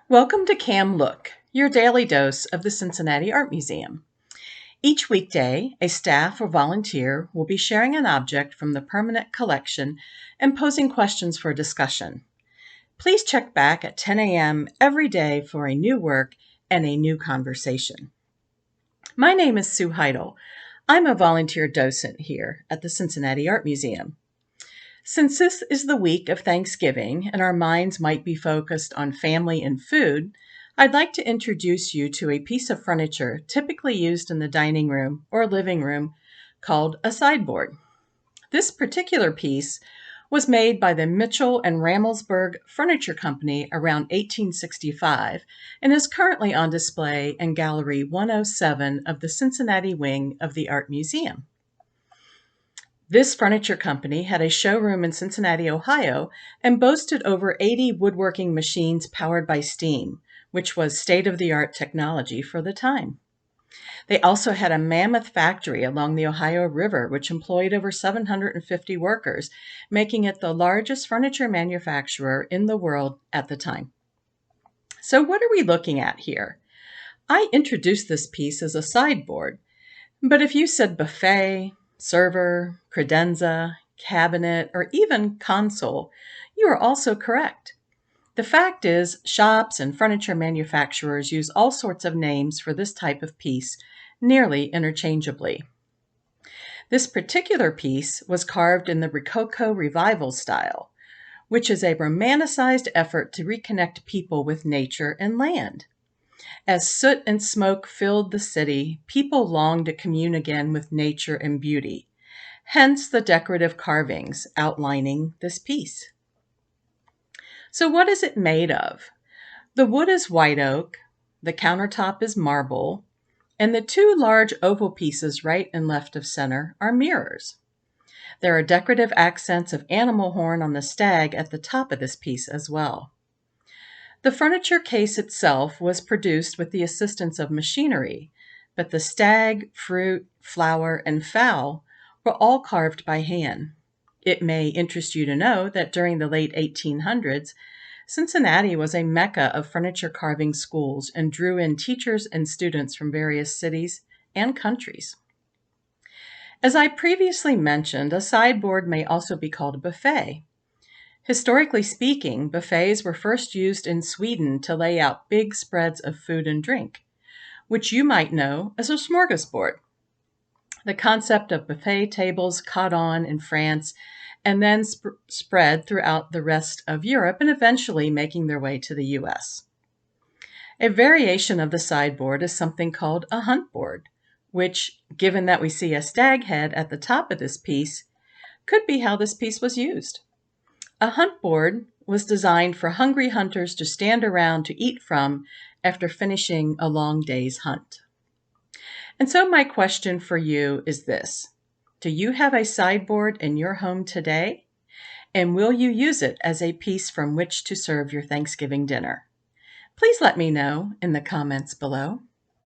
Welcome to CAM Look, your daily dose of the Cincinnati Art Museum. Each weekday, a staff or volunteer will be sharing an object from the permanent collection and posing questions for discussion. Please check back at 10 a.m. every day for a new work and a new conversation. My name is Sue Heidel. I'm a volunteer docent here at the Cincinnati Art Museum. Since this is the week of Thanksgiving and our minds might be focused on family and food, I'd like to introduce you to a piece of furniture typically used in the dining room or living room called a sideboard. This particular piece was made by the Mitchell and Rammelsberg Furniture Company around 1865 and is currently on display in Gallery 107 of the Cincinnati wing of the Art Museum. This furniture company had a showroom in Cincinnati, Ohio, and boasted over 80 woodworking machines powered by steam, which was state-of-the-art technology for the time. They also had a mammoth factory along the Ohio River, which employed over 750 workers, making it the largest furniture manufacturer in the world at the time. So what are we looking at here? I introduced this piece as a sideboard, but if you said buffet, server, credenza, cabinet, or even console, you are also correct. The fact is, shops and furniture manufacturers use all sorts of names for this type of piece, nearly interchangeably. This particular piece was carved in the Rococo Revival style, which is a romanticized effort to reconnect people with nature and land. As soot and smoke filled the city, people longed to commune again with nature and beauty, hence the decorative carvings outlining this piece. So what is it made of? The wood is white oak, the countertop is marble, and the two large oval pieces right and left of center are mirrors. There are decorative accents of animal horn on the stag at the top of this piece as well. The furniture case itself was produced with the assistance of machinery, but the stag, fruit, flower, and fowl were all carved by hand. It may interest you to know that during the late 1800s, Cincinnati was a mecca of furniture carving schools and drew in teachers and students from various cities and countries. As I previously mentioned, a sideboard may also be called a buffet. Historically speaking, buffets were first used in Sweden to lay out big spreads of food and drink, which you might know as a smorgasbord. The concept of buffet tables caught on in France and then spread throughout the rest of Europe and eventually making their way to the US. A variation of the sideboard is something called a hunt board, which, given that we see a stag head at the top of this piece, could be how this piece was used. A hunt board was designed for hungry hunters to stand around to eat from after finishing a long day's hunt. And so my question for you is this: do you have a sideboard in your home today? And will you use it as a piece from which to serve your Thanksgiving dinner? Please let me know in the comments below.